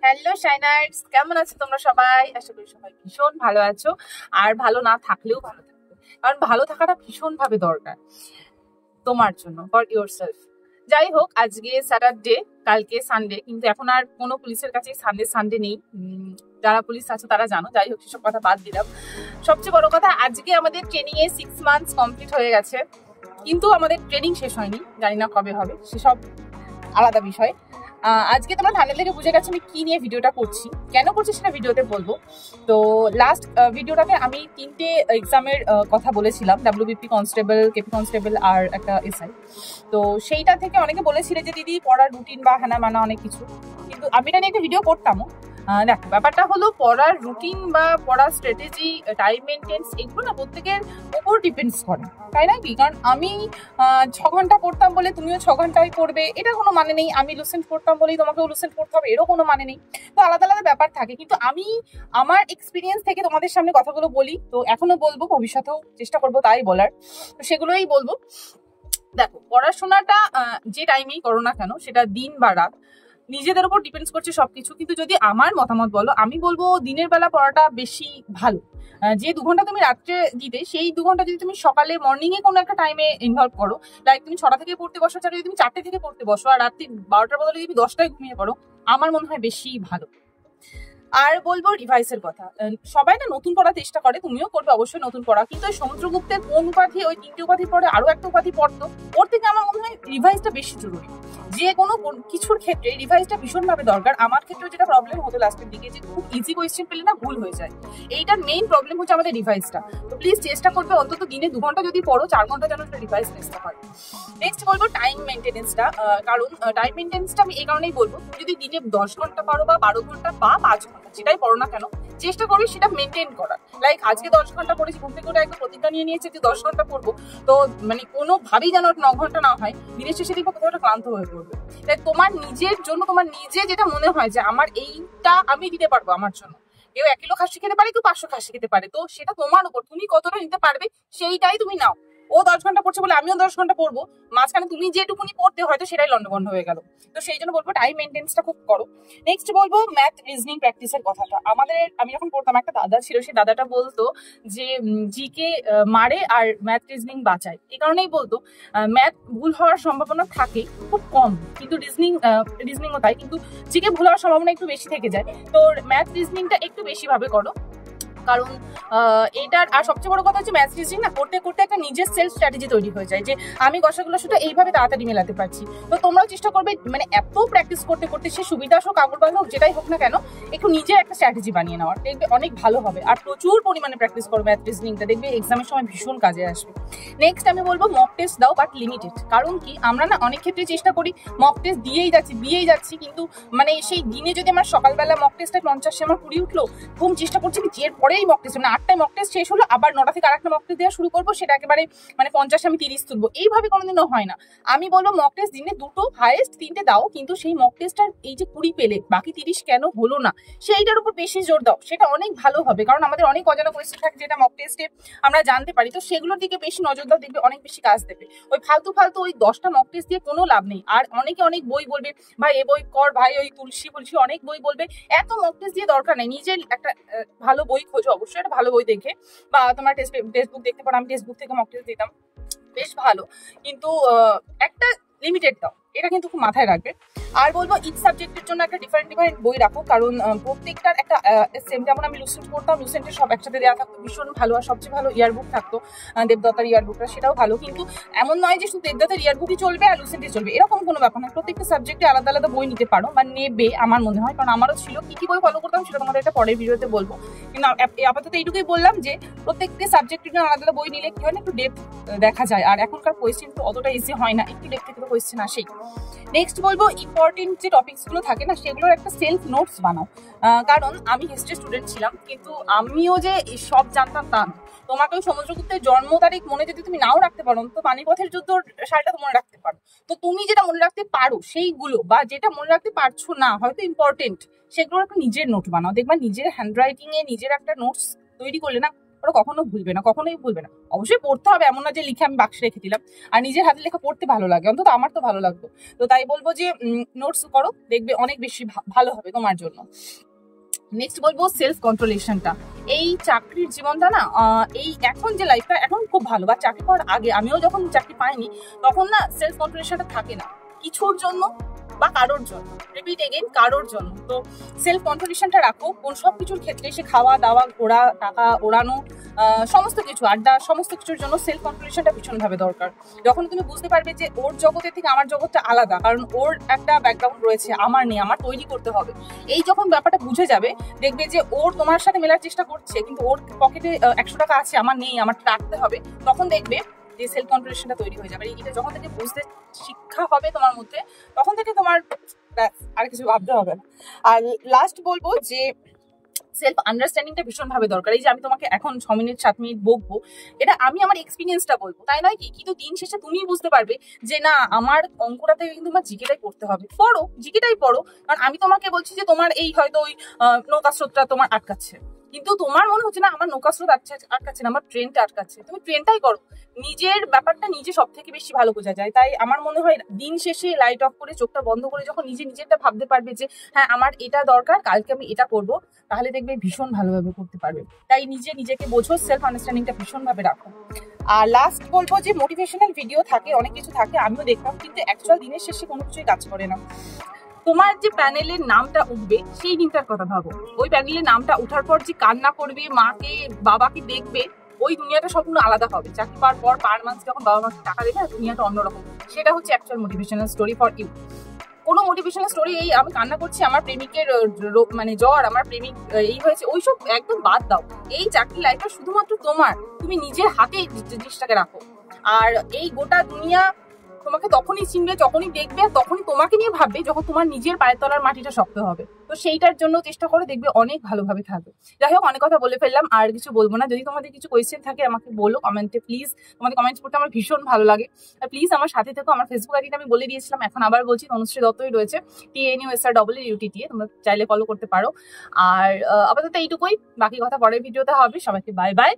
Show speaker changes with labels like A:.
A: Hello শাইনার্স, কেমন আছো তোমরা সবাই? আশা করি সবাই ভীষণ ভালো আছো। আর ভালো না থাকলেও ভালো থাকবে, কারণ ভালো থাকাটা ভীষণ ভাবে দরকার তোমার জন্য, ফর ইয়োর সেলফ। যাই হোক, আজকে স্যাটারডে, কালকে সানডে, কিন্তু এখন আর কোনো পুলিশের কাছে সানডে নেই। যারা পুলিশ আছে তারা জানো। যাই হোক, সেসব কথা বাদ দিলাম। সবচেয়ে বড় কথা, আজকে আমাদের ট্রেনিং এ 6 মান্থস কমপ্লিট হয়ে গেছে, কিন্তু আমাদের ট্রেনিং শেষ হয়নি। জানি না কবে হবে, সেসব আলাদা বিষয়। আজকে তোমরা থাম্বনেল থেকে বুঝে গেছো আমি কি নিয়ে ভিডিওটা করছি, কেন করছি সেটা ভিডিওতে বলবো। তো লাস্ট ভিডিওটাতে আমি 3টে এক্সামের কথা বলেছিলাম, ডাব্লিউবিপি কনস্টেবল, কেপি কনস্টেবল আর একটা এসআই। তো সেইটা থেকে অনেকে বলেছিলে যে দিদি পড়ার রুটিন বা হানা মানা অনেক কিছু, কিন্তু আমি এটা নিয়ে একটা ভিডিও করতামও। দেখো, ব্যাপারটা হলো পড়ার রুটিন বা পড়ার স্ট্র্যাটেজি, টাইম মেনটেন্স, এগুলো না প্রত্যেকের ওপর ডিপেন্ডস করে, তাই না কি? কারণ আমি 6 ঘন্টা পড়তাম বলে তুমিও 6 ঘন্টাই পড়বে, এটা কোনো মানে নেই। আমি লুসেন্ট পড়তাম বলেই তোমাকেও লুসেন্ট পড়তে হবে, এরও কোনো মানে নেই। তো আলাদা আলাদা ব্যাপার থাকে, কিন্তু আমি আমার এক্সপিরিয়েন্স থেকে তোমাদের সামনে কথাগুলো বলি। তো এখনো বলবো, ভবিষ্যতেও চেষ্টা করবো তাই বলার। তো সেগুলোই বলবো। দেখো, পড়াশোনাটা যে টাইমেই করো না কেন, সেটা দিন বা রাত, নিজেদের উপর ডিপেন্ডস করছে সবকিছু। কিন্তু যদি আমার মতামত বলো, আমি বলবো দিনের বেলা পড়াটা বেশি ভালো। যে 2 ঘন্টা তুমি রাত্রে দিতে, সেই 2 ঘন্টা যদি তুমি সকালে মর্নিং এ কোনো একটা টাইমে ইনভলভ করো, লাইক তুমি 6টা থেকে পড়তে বসো, যদি তুমি 4টে থেকে পড়তে বসো, আর রাত্রি 12টার বদলে যদি 10টায় ঘুমিয়ে পড়ো, আমার মনে হয় বেশি ভালো। আর বলবো রিভাইসের কথা। সবাই না নতুন পড়ার চেষ্টা করে, তুমিও করবে অবশ্যই নতুন পড়া, কিন্তু ওই সমুদ্রগুপ্তের কোন উপাধি, ওই 3টে উপাধি পড়ে আরো একটা উপাধি পড়তো, ওর থেকে আমার মনে হয় রিভাইসটা বেশি জরুরি। যে কোনো কিছুর ক্ষেত্রে রিভাইসটা ভীষণভাবে দরকার। আমার ক্ষেত্রে যেটা প্রবলেম হতো লাস্টের দিকে, যে খুব ইজি কোয়েশ্চেন পেলে না ভুল হয়ে যায়। এইটার মেইন প্রবলেম হচ্ছে আমাদের রিভাইসটা। তো প্লিজ চেষ্টা করবে অন্তত দিনে 2 ঘন্টা যদি পড়ো, 4 ঘন্টা যেন রিভাইস চেষ্টা হয়। নেক্সট বলবো টাইম মেনটেনেন্সটা। কারণ টাইম মেনটেনেন্সটা আমি এই কারণেই বলবো, তুমি যদি দিনে 10 ঘন্টা পারো বা 12 ঘন্টা বা 5 ঘন্টা, যেটাই পড়ো না কেন, চেষ্টা করবে সেটা মেনটেন করার। লাইক আজকে 10 ঘন্টা পড়েছি, ঘুম থেকে উঠে একদম প্রতিজ্ঞা নিয়ে নিয়েছে যে 10 ঘন্টা পড়বো। তো মানে কোনোভাবেই যেন 9 ঘন্টা না হয়, দিনের শেষে দেখবো কোথাও একটা ক্লান্ত হয়ে পড়বে। তাই তোমার নিজের জন্য, তোমার নিজে যেটা মনে হয় যে আমার এইটা আমি দিতে পারবো আমার জন্য, কেউ 1 কিলো খাসি খেতে পারে, কেউ 500 খাসি খেতে পারে, তো সেটা তোমার উপর, তুমি কতটা নিতে পারবে সেইটাই তুমি নাও। ও 10 ঘন্টা পড়ছে বলে আমিও 10 ঘন্টা পড়বো, মাঝখানে তুমি যেটুকুনি পড়তে হয়তো সেটাই লন্ডভন্ড হয়ে গেল। তো সেই জন্য বলবো টাইম মেনটেন্সটা খুব করো। নেক্সট বলবো ম্যাথ রিজনিং প্র্যাকটিসের কথাটা। আমি যখন পড়তাম, একটা দাদা ছিল, সেই দাদাটা বলতো যে জিকে মারে আর ম্যাথ রিজনিং বাঁচায়। এই কারণেই বলতো ম্যাথ ভুল হওয়ার সম্ভাবনা থাকে খুব কম, কিন্তু রিজনিংও তাই, কিন্তু জিকে ভুল হওয়ার সম্ভাবনা একটু বেশি থেকে যায়। তো ম্যাথ রিজনিংটা একটু বেশি ভাবে করো, কারণ এটার আর সবচেয়ে বড় কথা হচ্ছে ম্যাথ রিজনিং না করতে করতে একটা নিজের সেলফ স্ট্র্যাটেজি তৈরি হয়ে যায়, যে আমি গসাগুলো শুধু এইভাবে তাড়াতাড়ি মেলাতে পারছি। তো তোমরাও চেষ্টা করবে, মানে এত প্র্যাকটিস করতে করতে, সে সুবিধা হোক কাগজ হোক যেটাই হোক না কেন, একটু নিজের একটা স্ট্র্যাটেজি বানিয়ে নেওয়ার, দেখবে অনেক ভালো হবে। আর প্রচুর পরিমাণে প্র্যাকটিস করো ম্যাথ রিজনিংটা, দেখবে এক্সামের সময় ভীষণ কাজে আসবে। নেক্সট আমি বলবো মক টেস্ট দাও, বাট লিমিটেড। কারণ কি, আমরা না অনেক ক্ষেত্রে চেষ্টা করি মক টেস্ট দিয়েই যাচ্ছি, কিন্তু মানে সেই দিনে যদি আমার সকালবেলা মক টেস্টে 50 আমার 20 উঠলো, ঘুম চেষ্টা করছি কি এর পরেই মক টেস্ট, মানে 8টায় মক টেস্ট শেষ হলো, আবার 9টা থেকে আরেকটা মক টেস্ট দেওয়া শুরু করবো, সেটা একেবারে মানে 50 আমি 30 তুলবো, এইভাবে কোনোদিনও হয় না। আমি বলবো মক টেস্ট দিনে 2টো, হাইয়েস্ট 3টে দাও, কিন্তু সেই মক টেস্টটার এই যে 20 পেলে বাকি 30 কেন হলো না, সেইটার উপর বেশি জোর দাও, সেটা অনেক ভালো হবে। কারণ আমাদের অনেক অজানা কোয়েশ্চেন থাকে যেটা মক টেস্টে আমরা জানতে পারি, তো সেগুলোর দিকে বেশি নজর দাও, দেখবে অনেক বেশি কাজ দেবে। ওই ফালতু ওই 10টা মক টেস্ট দিয়ে কোনো লাভ নেই। আর অনেকে অনেক বই বলবে, ভাই এ বই কর, ভাই ওই তুলসী অনেক বই বলবে, এত মক টেস্ট দিয়ে দরকার নেই। নিজের একটা ভালো বই খোঁজো, অবশ্যই একটা ভালো বই দেখে, বা তোমার টেক্সট বুক দেখতে পারো। আমি টেক্সট বুক থেকে মক টেস্ট দিতাম, বেশ ভালো, কিন্তু একটা লিমিটেড দাও, এটা কিন্তু খুব মাথায় রাখবে। আর বলবো ইচ সাবজেক্টের জন্য একটা ডিফারেন্ট বই রাখো, কারণ প্রত্যেকটার একটা সেম, যেমন আমি লুসেন্ট পড়তাম, লুসেন্টের সব একসাথে দেওয়া থাকতো, ভীষণ ভালো। আর সবচেয়ে ভালো ইয়ারবুক থাকতো, দেবদত্তার ইয়ারবুকটা, সেটাও ভালো। কিন্তু এমন নয় যে শুধু দেবদত্তার ইয়ারবুকই চলবে আর লুসেন্টই চলবে, এরকম কোনো ব্যাপার নয়। প্রত্যেকটা সাবজেক্টে আলাদা আলাদা বই নিতে পারো বা নেবে, আমার মনে হয়। কারণ আমারও ছিল, কি বই ফলো করতাম সেটা তোমাদের একটা পরের ভিডিওতে বলবো, কিন্তু আপাতত এইটুকুই বললাম যে প্রত্যেকটা সাবজেক্টের জন্য আলাদা বই নিলে কি হয় না, একটু ডেপথ দেখা যায়। আর এখনকার কোয়েশ্চেন তো অতটা ইজি হয় না, একটু ডেপথ থেকে কোয়েশ্চেন আসেই। নেক্সট বলবো ইম্পর্টেন্ট যে টপিকস গুলো থাকে না, সেগুলোর একটা সেলফ নোটস বানাও। কারণ আমি হিস্ট্রি স্টুডেন্ট ছিলাম, কিন্তু আমিও যে সব জানতাম তা না। তোমাকে ওই সমুদ্রগুপ্তের জন্ম তারিখ মনে যদি তুমি নাও রাখতে পারো, তো পানিপথের যুদ্ধ সালটা তো মনে রাখতে পারো। তো তুমি যেটা মনে রাখতে পারো সেইগুলো, বা যেটা মনে রাখতে পারছো না হয়তো ইম্পর্টেন্ট, সেগুলোর একটা নিজের নোট বানাও। দেখবা নিজের হ্যান্ড রাইটিং এ নিজের একটা নোটস তৈরি করলে না, করো কখনো ভুলবে না, কখনোই ভুলবে না। অবশ্যই পড়তে হবে, এমন না যে লিখে আমি বাক্সে রেখে দিলাম। আর নিজের হাতে লেখা পড়তে ভালো লাগে, অন্তত আমার তো ভালো লাগতো। তো তাই বলবো যে নোটস করো, দেখবে অনেক বেশি ভালো হবে তোমার জন্য। নেক্সট বলবো সেলফ কন্ট্রোলেশনটা। এই চাকরির জীবনটা না, এই এখন যে লাইফটা এখন খুব ভালো, বা চাকরি করার আগে আমিও যখন চাকরি পাইনি তখন না সেলফ কন্ট্রোলেশনটা থাকে না কিছুর জন্য বা কারোর জন্য, রিপিট এগেইন, কারোর জন্য। তো সেলফ কন্ট্রোলেশনটা রাখো কোন সব কিছুর ক্ষেত্রে, সে খাওয়া দাওয়া, ঘোরা, টাকা ওড়ানো, সমস্ত কিছু, আড্ডা, সমস্ত কিছুর জন্য সেলফ কন্ট্রোলেশনটা ভীষণভাবে দরকার। যখন তুমি বুঝতে পারবে যে ওর জগতের থেকে আমার জগৎটা আলাদা, কারণ ওর একটা ব্যাকগ্রাউন্ড রয়েছে, আমার নেই, আমার তৈরি করতে হবে, এই যখন ব্যাপারটা বুঝে যাবে, দেখবে যে ওর তোমার সাথে মেলার চেষ্টা করছে কিন্তু ওর পকেটে 100 টাকা আছে, আমার নেই, আমার রাখতে হবে, তখন দেখবে যে সেলফ কন্ট্রোলেশনটা তৈরি হয়ে যাবে। এটা যখন থেকে বুঝতে শিক্ষা হবে তোমার মধ্যে, তখন থেকে তোমার আর কিছু ভাবতে হবে না। আর লাস্ট বলবো যে সেলফ আন্ডারস্ট্যান্ডিংটা ভীষণভাবে দরকার। এই যে আমি তোমাকে এখন 6 মিনিট 7 মিনিট বকবো, এটা আমি আমার এক্সপিরিয়েন্সটা বলবো, তাই নয় কি? কিন্তু দিন শেষে তুমিই বুঝতে পারবে যে না, আমার অঙ্কটাতে কিন্তু আমার জিকেটাই পড়তে হবে, পড়ো, জিকেটাই পড়ো। কারণ আমি তোমাকে বলছি যে তোমার এই হয়তো ওই নৌকা স্রোতটা তোমার আটকাচ্ছে, কিন্তু তোমার মনে হচ্ছে না আমার নৌকা স্রোত আটকাচ্ছে না, আমার ট্রেনটা আটকাচ্ছে, তুমি ট্রেনটাই করো। নিজের ব্যাপারটা নিজে সব থেকে বেশি ভালো বোঝা যায়। তাই আমার মনে হয় দিন শেষে লাইট অফ করে চোখটা বন্ধ করে যখন নিজেরটা ভাবতে পারবে যে হ্যাঁ আমার এটা দরকার, কালকে আমি এটা করব, তাহলে দেখবে ভীষণ ভালোভাবে করতে পারবে। তাই নিজেকে বোঝো, সেলফ আন্ডারস্ট্যান্ডিংটা ভীষণভাবে রাখো। আর লাস্ট বলবো যে মোটিভেশনাল ভিডিও থাকে, অনেক কিছু থাকে, আমিও দেখতাম, কিন্তু অ্যাকচুয়াল দিনের শেষে কোনো কিছুই কাজ করে না। তোমার যে প্যানেলের নামটা উঠবে সেই দিনটার কথা ভাবো। ওই প্যানেলের নামটা উঠার পর যে কান্না করবে, মাকে বাবাকে দেখবে, ওই দুনিয়াটা সম্পূর্ণ আলাদা হবে। চাকরি পাওয়ার পর পার মান্থ যখন বাবা মাকে টাকা দেবে, দুনিয়াটা অন্যরকম। সেটা হচ্ছে actual motivational story for you. কোনো মোটিভেশনাল স্টোরি এই আমি কান্না করছি, আমার প্রেমিকের মানে জ্বর, আমার প্রেমিক এই হয়েছে, ওইসব একদম বাদ দাও। এই চাকরি লাইফটা শুধুমাত্র তোমার, তুমি নিজের হাতে জিনিসটাকে রাখো। আর এই গোটা দুনিয়া তোমাকে তখনই চিনবে, যখনই দেখবে, আর তখনই তোমাকে নিয়ে ভাববে যখন তোমার নিজের পায়ের তলার মাটিটা শক্ত হবে। তো সেইটার জন্য চেষ্টা করে, দেখবে অনেক ভালোভাবে থাকবে। যাই হোক, অনেক কথা বলে ফেললাম, আর কিছু বলবো না। যদি তোমাদের কিছু কোয়েশ্চেন থাকে আমাকে বলো কমেন্টে প্লিজ, তোমাদের কমেন্টস পড়তে আমার ভীষণ ভালো লাগে। আর প্লিজ আমার সাথে থেকো। আমার ফেসবুক আইডিটা আমি বলে দিয়েছিলাম, এখন আবার বলছি, তনুশ্রী দত্তই রয়েছে, TNUSREEUTT, তোমরা চাইলে ফলো করতে পারো। আর আপাতত এইটুকুই, বাকি কথা পরের ভিডিওতে হবে। সবাইকে বাই বাই।